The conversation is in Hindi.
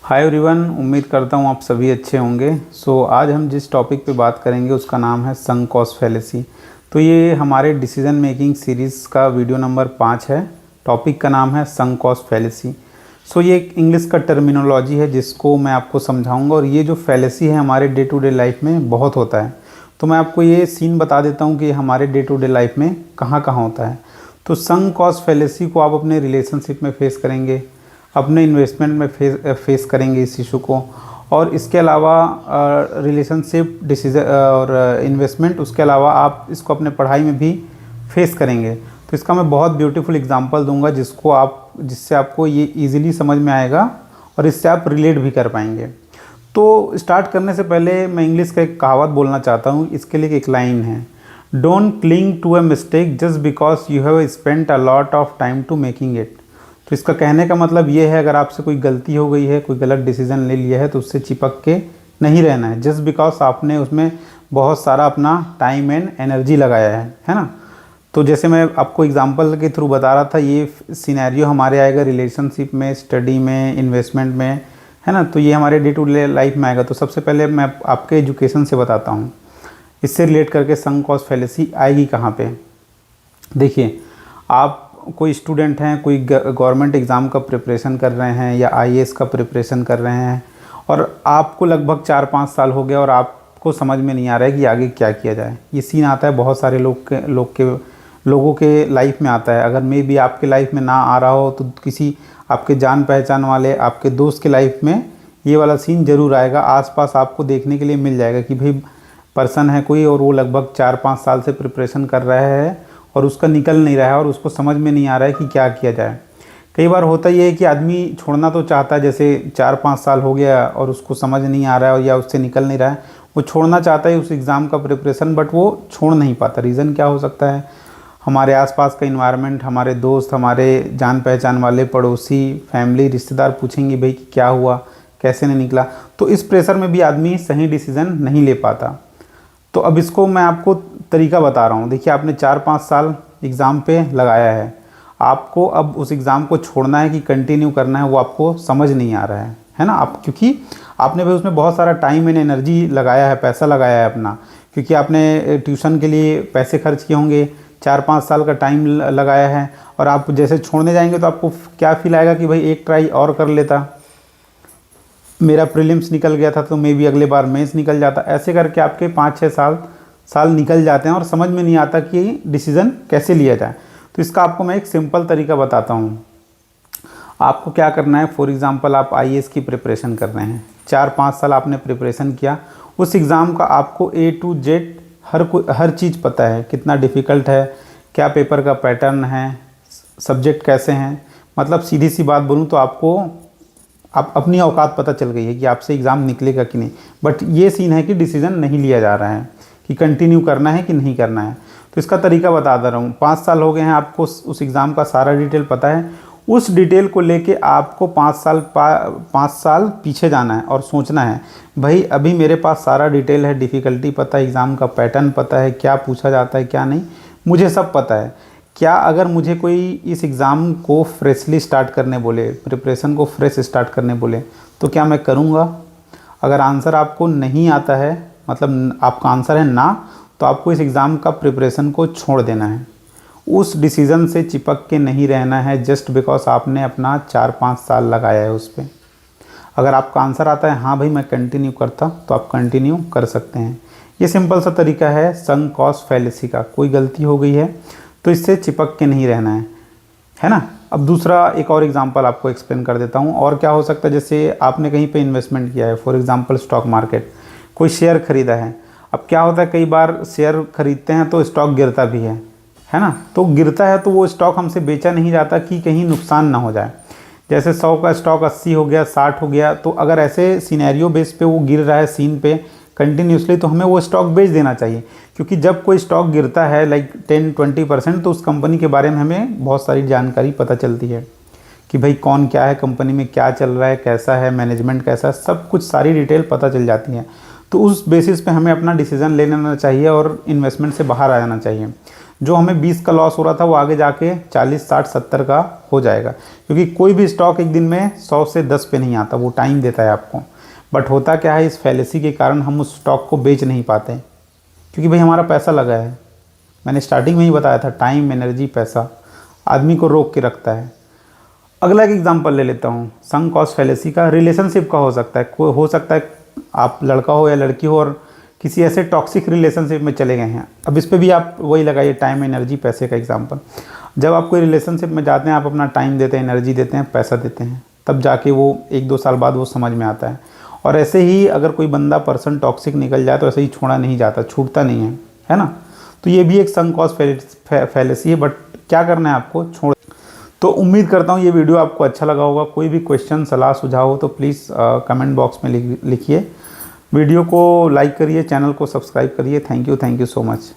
हाय एवरीवन, उम्मीद करता हूँ आप सभी अच्छे होंगे। आज हम जिस टॉपिक पे बात करेंगे उसका नाम है संक कॉस्ट फैलेसी। तो ये हमारे डिसीजन मेकिंग सीरीज़ का वीडियो नंबर 5 है। टॉपिक का नाम है संक कॉस्ट फैलेसी। ये एक इंग्लिश का टर्मिनोलॉजी है जिसको मैं आपको समझाऊंगा, और ये जो फैलेसी है हमारे डे टू डे लाइफ में बहुत होता है। तो मैं आपको ये सीन बता देता हूँ कि हमारे डे टू डे लाइफ में कहाँ कहाँ होता है। तो संक कॉस्ट फैलेसी को आप अपने रिलेशनशिप में फेस करेंगे, अपने इन्वेस्टमेंट में फेस करेंगे इस इशू को। और इसके अलावा रिलेशनशिप डिसीजन और इन्वेस्टमेंट, उसके अलावा आप इसको अपने पढ़ाई में भी फेस करेंगे। तो इसका मैं बहुत ब्यूटीफुल एग्जांपल दूंगा जिससे आपको ये इजीली समझ में आएगा और इससे आप रिलेट भी कर पाएंगे। तो स्टार्ट करने से पहले मैं इंग्लिश का एक कहावत बोलना चाहता हूँ। इसके लिए एक लाइन है, don't cling to a mistake just because you have spent a lot of time to making it. तो इसका कहने का मतलब ये है, अगर आपसे कोई गलती हो गई है, कोई गलत डिसीजन ले लिया है, तो उससे चिपक के नहीं रहना है जस्ट बिकॉज आपने उसमें बहुत सारा अपना टाइम एंड एनर्जी लगाया है ना। तो जैसे मैं आपको एग्जांपल के थ्रू बता रहा था, ये सिनेरियो हमारे आएगा रिलेशनशिप में, स्टडी में, इन्वेस्टमेंट में, है ना। तो ये हमारे डे टू डे लाइफ में आएगा। तो सबसे पहले मैं आपके एजुकेशन से बताता हूँ, इससे रिलेट करके संक कॉस्ट फैलेसी आएगी कहाँ पे। देखिए, आप कोई स्टूडेंट हैं, कोई गवर्नमेंट एग्ज़ाम का प्रिपरेशन कर रहे हैं या आईएएस का प्रिपरेशन कर रहे हैं, और आपको लगभग 4-5 साल हो गया और आपको समझ में नहीं आ रहा है कि आगे क्या किया जाए। ये सीन आता है बहुत सारे लोगों के लाइफ में आता है। अगर मे भी आपके लाइफ में ना आ रहा हो तो किसी आपके जान पहचान वाले, आपके दोस्त के लाइफ में ये वाला सीन ज़रूर आएगा। आसपास आपको देखने के लिए मिल जाएगा कि भाई पर्सन है कोई और वो लगभग 4-5 साल से प्रिपरेशन कर रहा है और उसका निकल नहीं रहा है और उसको समझ में नहीं आ रहा है कि क्या किया जाए। कई बार होता ये है कि आदमी छोड़ना तो चाहता है, जैसे 4-5 साल हो गया और उसको समझ नहीं आ रहा है या उससे निकल नहीं रहा है, वो छोड़ना चाहता है उस एग्ज़ाम का प्रिपरेशन, बट वो छोड़ नहीं पाता। रीज़न क्या हो सकता है? हमारे आसपास का इन्वायरमेंट, हमारे दोस्त, हमारे जान पहचान वाले, पड़ोसी, फैमिली, रिश्तेदार पूछेंगे भाई कि क्या हुआ, कैसे नहीं निकला। तो इस प्रेशर में भी आदमी सही डिसीज़न नहीं ले पाता। तो अब इसको मैं आपको तरीका बता रहा हूँ। देखिए, आपने 4-5 साल एग्ज़ाम पे लगाया है, आपको अब उस एग्ज़ाम को छोड़ना है कि कंटिन्यू करना है, वो आपको समझ नहीं आ रहा है ना। आप क्योंकि आपने भी उसमें बहुत सारा टाइम एंड एनर्जी लगाया है, पैसा लगाया है अपना, क्योंकि आपने ट्यूशन के लिए पैसे खर्च किए होंगे, 4-5 साल का टाइम लगाया है, और आप जैसे छोड़ने जाएंगे तो आपको क्या फील आएगा कि भाई एक ट्राई और कर लेता, मेरा प्रीलिम्स निकल गया था तो मे भी अगले बार मेंस निकल जाता। ऐसे करके आपके 5-6 साल निकल जाते हैं और समझ में नहीं आता कि डिसीज़न कैसे लिया जाए। तो इसका आपको मैं एक सिंपल तरीका बताता हूँ। आपको क्या करना है, फॉर एग्ज़ाम्पल आप आईएएस की प्रिपरेशन कर रहे हैं, 4-5 साल आपने प्रिपरेशन किया, उस एग्ज़ाम का आपको A to Z हर चीज़ पता है, कितना डिफ़िकल्ट है, क्या पेपर का पैटर्न है, सब्जेक्ट कैसे हैं। मतलब सीधी सी बात बोलूँ तो आपको आप अपनी औकात पता चल गई है कि आपसे एग्ज़ाम निकलेगा कि नहीं। बट ये सीन है कि डिसीज़न नहीं लिया जा रहा है कि कंटिन्यू करना है कि नहीं करना है। तो इसका तरीका बता दे रहा हूँ। 5 साल हो गए हैं, आपको उस एग्ज़ाम का सारा डिटेल पता है। उस डिटेल को लेके आपको 5 साल पीछे जाना है और सोचना है, भाई अभी मेरे पास सारा डिटेल है, डिफ़िकल्टी पता है, एग्ज़ाम का पैटर्न पता है, क्या पूछा जाता है क्या नहीं, मुझे सब पता है। क्या अगर मुझे कोई इस एग्ज़ाम को फ्रेशली स्टार्ट करने बोले, प्रिपरेशन को फ्रेश स्टार्ट करने बोले, तो क्या मैं करूँगा? अगर आंसर आपको नहीं आता है, मतलब आपका आंसर है ना, तो आपको इस एग्ज़ाम का प्रिपरेशन को छोड़ देना है। उस डिसीज़न से चिपक के नहीं रहना है जस्ट बिकॉज आपने अपना 4-5 साल लगाया है उस पर। अगर आपका आंसर आता है हाँ भाई मैं कंटिन्यू करता, तो आप कंटिन्यू कर सकते हैं। ये सिंपल सा तरीका है संक कॉस्ट फैलेसी का। कोई गलती हो गई है तो इससे चिपक के नहीं रहना है ना। अब दूसरा एक और एग्जांपल आपको एक्सप्लेन कर देता हूँ। और क्या हो सकता है, जैसे आपने कहीं पे इन्वेस्टमेंट किया है, फॉर एग्जांपल स्टॉक मार्केट, कोई शेयर खरीदा है। अब क्या होता है, कई बार शेयर खरीदते हैं तो स्टॉक गिरता भी है ना। तो गिरता है तो वो स्टॉक हमसे बेचा नहीं जाता कि कहीं नुकसान ना हो जाए। जैसे 100 का स्टॉक 80 हो गया, 60 हो गया, तो अगर ऐसे सिनेरियो बेस पे वो गिर रहा है सीन पे कंटिन्यूसली, तो हमें वो स्टॉक बेच देना चाहिए। क्योंकि जब कोई स्टॉक गिरता है लाइक 10-20%, तो उस कंपनी के बारे में हमें बहुत सारी जानकारी पता चलती है कि भाई कौन क्या है, कंपनी में क्या चल रहा है, कैसा है, मैनेजमेंट कैसा है, सब कुछ सारी डिटेल पता चल जाती है। तो उस बेसिस पे हमें अपना डिसीज़न ले लेना चाहिए और इन्वेस्टमेंट से बाहर आ जाना चाहिए। जो हमें 20 का लॉस हो रहा था वो आगे जाके 40, 60, 70 का हो जाएगा, क्योंकि कोई भी स्टॉक एक दिन में 100 से 10 पे नहीं आता, वो टाइम देता है आपको। बट होता क्या है, इस फैलेसी के कारण हम उस स्टॉक को बेच नहीं पाते, क्योंकि भाई हमारा पैसा लगा है। मैंने स्टार्टिंग में ही बताया था, टाइम, एनर्जी, पैसा आदमी को रोक के रखता है। अगला एक एग्जांपल ले लेता हूँ संक कॉस्ट फैलेसी का। रिलेशनशिप का हो सकता है, कोई हो सकता है आप लड़का हो या लड़की हो और किसी ऐसे टॉक्सिक रिलेशनशिप में चले गए हैं। अब इस पे भी आप वही लगाइए, टाइम, एनर्जी, पैसे का एग्जांपल। जब आप कोई रिलेशनशिप में जाते हैं, आप अपना टाइम देते हैं, एनर्जी देते हैं, पैसा देते हैं, तब जाके वो 1-2 साल बाद वो समझ में आता है। और ऐसे ही अगर कोई बंदा पर्सन टॉक्सिक निकल जाए तो ऐसे ही छोड़ा नहीं जाता, छूटता नहीं है ना। तो ये भी एक संक कॉस्ट फैलेसी है, बट क्या करना है आपको, छोड़। तो उम्मीद करता हूँ ये वीडियो आपको अच्छा लगा होगा। कोई भी क्वेश्चन, सलाह, सुझाव हो तो प्लीज़ कमेंट बॉक्स में लिखिए। वीडियो को लाइक करिए, चैनल को सब्सक्राइब करिए। Thank you so much.